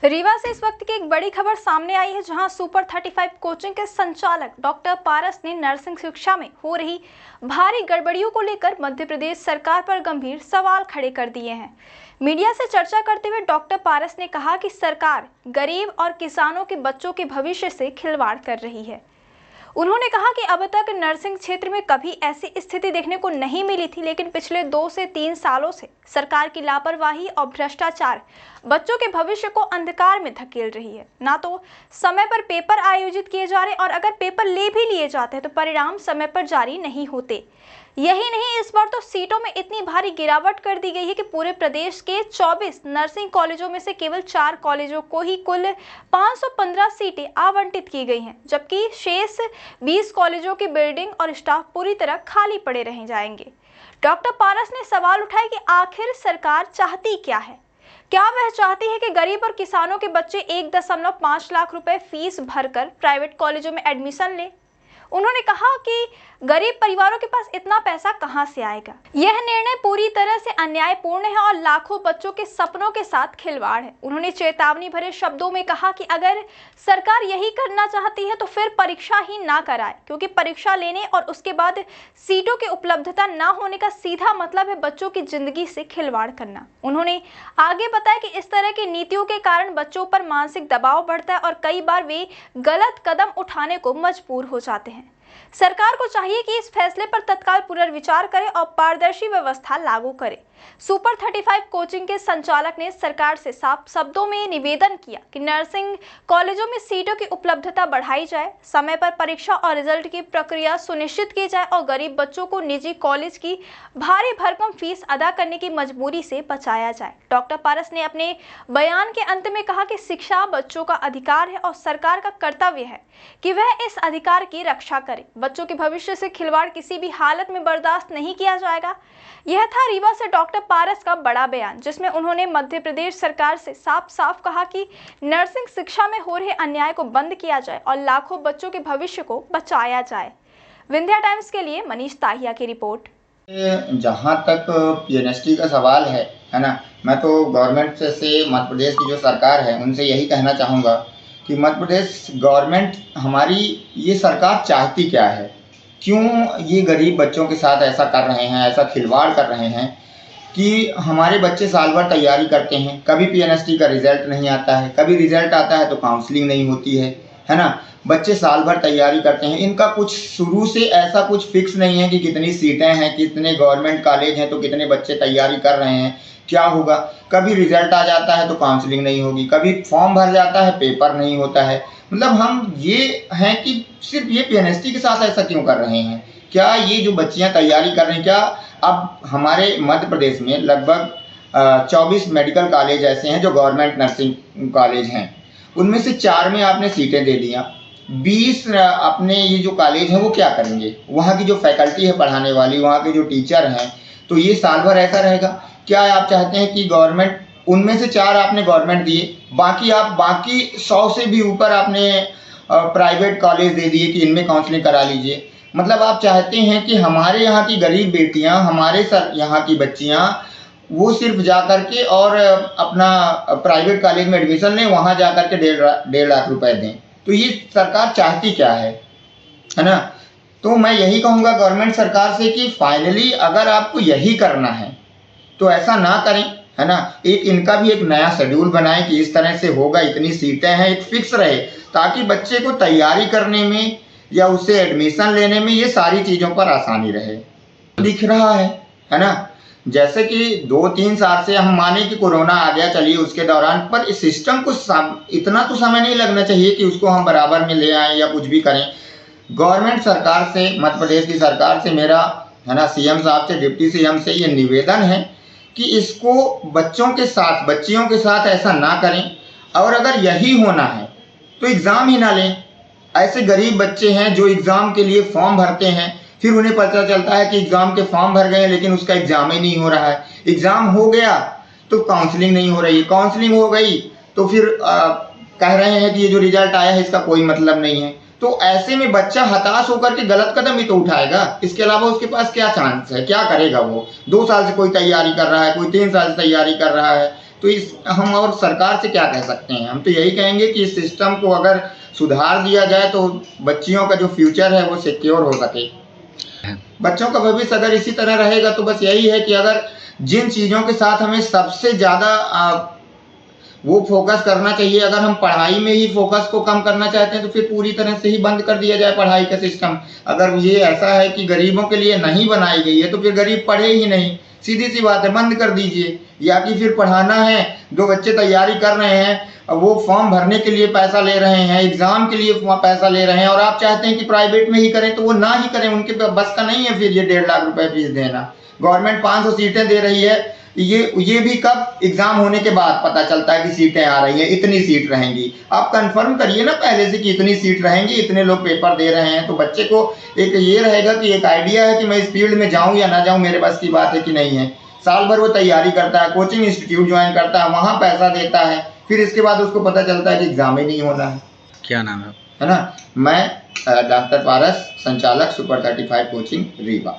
रीवा से इस वक्त की एक बड़ी खबर सामने आई है, जहां सुपर 35 कोचिंग के संचालक डॉक्टर पारस ने नर्सिंग शिक्षा में हो रही भारी गड़बड़ियों को लेकर मध्य प्रदेश सरकार पर गंभीर सवाल खड़े कर दिए हैं। मीडिया से चर्चा करते हुए डॉक्टर पारस ने कहा कि सरकार गरीब और किसानों के बच्चों के भविष्य से खिलवाड़ कर रही है। उन्होंने कहा कि अब तक नर्सिंग क्षेत्र में कभी ऐसी स्थिति देखने को नहीं मिली थी, लेकिन पिछले 2 से 3 सालों से सरकार की लापरवाही और भ्रष्टाचार बच्चों के भविष्य को अंधकार में धकेल रही है। ना तो समय पर पेपर आयोजित किए जा रहे, और अगर पेपर ले भी लिए जाते हैं तो परिणाम समय पर जारी नहीं होते। यही नहीं, इस बार तो सीटों में इतनी भारी गिरावट कर दी गई है कि पूरे प्रदेश के 24 नर्सिंग कॉलेजों में से केवल 4 कॉलेजों को ही कुल 515 सीटें आवंटित की गई हैं, जबकि शेष 20 कॉलेजों की बिल्डिंग और स्टाफ पूरी तरह खाली पड़े रह जाएंगे। डॉक्टर पारस ने सवाल उठाए कि आखिर सरकार चाहती क्या है। क्या वह चाहती है कि गरीब और किसानों के बच्चे 1.5 लाख रुपए फीस भरकर प्राइवेट कॉलेजों में एडमिशन लें? उन्होंने कहा कि गरीब परिवारों के पास इतना पैसा कहां से आएगा। यह निर्णय पूरी तरह से अन्यायपूर्ण है और लाखों बच्चों के सपनों के साथ खिलवाड़ है। उन्होंने चेतावनी भरे शब्दों में कहा कि अगर सरकार यही करना चाहती है तो फिर परीक्षा ही ना कराए, क्योंकि परीक्षा लेने और उसके बाद सीटों की उपलब्धता ना होने का सीधा मतलब है बच्चों की जिंदगी से खिलवाड़ करना। उन्होंने आगे बताया कि इस तरह की नीतियों के कारण बच्चों पर मानसिक दबाव बढ़ता है और कई बार वे गलत कदम उठाने को मजबूर हो जाते हैं। सरकार को चाहिए कि इस फैसले पर तत्काल पुनर्विचार करे और पारदर्शी व्यवस्था लागू करे। सुपर 35 कोचिंग के संचालक ने सरकार से साफ शब्दों में निवेदन किया कि नर्सिंग कॉलेजों में सीटों की उपलब्धता बढ़ाई जाए, समय पर परीक्षा और रिजल्ट की प्रक्रिया सुनिश्चित की जाए और गरीब बच्चों को निजी कॉलेज की भारी भरकम फीस अदा करने की मजबूरी से बचाया जाए। डॉक्टर पारस ने अपने बयान के अंत में कहा कि शिक्षा बच्चों का अधिकार है और सरकार का कर्तव्य है कि वह इस अधिकार की रक्षा करे। बच्चों के भविष्य से खिलवाड़ किसी भी हालत में बर्दाश्त नहीं किया जाएगा। यह था रीवा से डॉक्टर पारस का बड़ा बयान, जिसमें उन्होंने मध्य प्रदेश सरकार से साफ कहा कि नर्सिंग शिक्षा में हो रहे अन्याय को बंद किया जाए और लाखों बच्चों के भविष्य को बचाया जाए। विंध्या टाइम्स के लिए मनीष ताहिया की रिपोर्ट। जहाँ तक पीएनएसटी का सवाल है ना, मैं तो गवर्नमेंट से मध्य प्रदेश की जो सरकार है उनसे यही कहना चाहूँगा कि मध्य प्रदेश गवर्नमेंट हमारी ये सरकार चाहती क्या है, क्यों ये गरीब बच्चों के साथ ऐसा कर रहे हैं, ऐसा खिलवाड़ कर रहे हैं कि हमारे बच्चे साल भर तैयारी करते हैं, कभी पीएनएसटी का रिजल्ट नहीं आता है, कभी रिजल्ट आता है तो काउंसलिंग नहीं होती है ना। बच्चे साल भर तैयारी करते हैं, इनका कुछ शुरू से ऐसा कुछ फिक्स नहीं है कि कितनी सीटें हैं, कितने गवर्नमेंट कॉलेज हैं तो कितने बच्चे तैयारी कर रहे हैं, क्या होगा। कभी रिजल्ट आ जाता है तो काउंसलिंग नहीं होगी, कभी फॉर्म भर जाता है पेपर नहीं होता है। मतलब हम ये हैं कि सिर्फ ये पीएनएसटी के साथ ऐसा क्यों कर रहे हैं। क्या ये जो बच्चियां तैयारी कर रही हैं, क्या अब हमारे मध्य प्रदेश में लगभग 24 मेडिकल कॉलेज ऐसे हैं जो गवर्नमेंट नर्सिंग कॉलेज हैं, उनमें से 4 में आपने सीटें दे दिया, 20 अपने ये जो कॉलेज हैं वो क्या करेंगे। वहाँ की जो फैकल्टी है पढ़ाने वाली, वहाँ के जो टीचर हैं, तो ये साल भर ऐसा रहेगा। क्या आप चाहते हैं कि गवर्नमेंट, उनमें से 4 आपने गवर्नमेंट दिए, बाकी 100 से भी ऊपर आपने प्राइवेट कॉलेज दे दिए कि इनमें काउंसलिंग करा लीजिए। मतलब आप चाहते हैं कि हमारे यहाँ की गरीब बेटियाँ, हमारे यहाँ की बच्चियाँ वो सिर्फ जा कर के और अपना प्राइवेट कॉलेज में एडमिशन लें, वहाँ जा कर के 1.5 लाख रुपए दें। तो ये सरकार चाहती क्या है ना। तो मैं यही कहूँगा गवर्नमेंट सरकार से कि फाइनली अगर आपको यही करना है तो ऐसा ना करें, है ना। एक इनका भी एक नया शेड्यूल बनाएं कि इस तरह से होगा, इतनी सीटें हैं, एक फिक्स रहे, ताकि बच्चे को तैयारी करने में या उसे एडमिशन लेने में ये सारी चीज़ों पर आसानी रहे। दिख रहा है ना। जैसे कि 2-3 साल से हम माने कि कोरोना आ गया, चलिए उसके दौरान, पर इस सिस्टम को इतना तो समय नहीं लगना चाहिए कि उसको हम बराबर में ले आएँ या कुछ भी करें। गवर्नमेंट सरकार से, मध्य प्रदेश की सरकार से मेरा, है ना, सीएम साहब से, डिप्टी सीएम से ये निवेदन है कि इसको बच्चों के साथ, बच्चियों के साथ ऐसा ना करें, और अगर यही होना है तो एग्ज़ाम ही ना लें। ऐसे गरीब बच्चे हैं जो एग्ज़ाम के लिए फॉर्म भरते हैं, फिर उन्हें पता चलता है कि एग्ज़ाम के फॉर्म भर गए लेकिन उसका एग्ज़ाम ही नहीं हो रहा है। एग्ज़ाम हो गया तो काउंसलिंग नहीं हो रही है, काउंसलिंग हो गई तो फिर कह रहे हैं कि ये जो रिजल्ट आया है इसका कोई मतलब नहीं है। तो ऐसे में बच्चा हताश होकर के गलत कदम ही तो उठाएगा, इसके अलावा उसके पास क्या चांस है, क्या करेगा वो। 2 साल से कोई तैयारी कर रहा है, कोई 3 साल से तैयारी कर रहा है, तो इस हम और सरकार से क्या कह सकते हैं? हम तो यही कहेंगे कि इस सिस्टम को अगर सुधार दिया जाए तो बच्चियों का जो फ्यूचर है वो सिक्योर हो सके। बच्चों का भविष्य अगर इसी तरह रहेगा तो बस यही है कि अगर जिन चीज़ों के साथ हमें सबसे ज़्यादा वो फोकस करना चाहिए, अगर हम पढ़ाई में ही फोकस को कम करना चाहते हैं तो फिर पूरी तरह से ही बंद कर दिया जाए पढ़ाई का सिस्टम। अगर ये ऐसा है कि गरीबों के लिए नहीं बनाई गई है तो फिर गरीब पढ़े ही नहीं, सीधी सी बात है, बंद कर दीजिए। या कि फिर पढ़ाना है, जो बच्चे तैयारी कर रहे हैं वो फॉर्म भरने के लिए पैसा ले रहे हैं, एग्ज़ाम के लिए पैसा ले रहे हैं और आप चाहते हैं कि प्राइवेट में ही करें तो वो ना ही करें, उनके बस का नहीं है फिर ये 1.5 लाख रुपए फीस देना। गवर्नमेंट 500 सीटें दे रही है, ये भी कब एग्जाम होने के बाद पता चलता है कि सीटें आ रही हैं, इतनी सीट रहेंगी। आप कंफर्म करिए ना पहले से कि इतनी सीट रहेंगी, इतने लोग पेपर दे रहे हैं, तो बच्चे को एक ये रहेगा कि एक आइडिया है कि मैं इस फील्ड में जाऊं या ना जाऊं, मेरे बस की बात है कि नहीं है। साल भर वो तैयारी करता है, कोचिंग इंस्टीट्यूट ज्वाइन करता है, वहाँ पैसा देता है, फिर इसके बाद उसको पता चलता है कि एग्जाम ही नहीं होना है। क्या नाम है? है ना? मैं डॉक्टर पारस, संचालक सुपर 35 कोचिंग रीवा।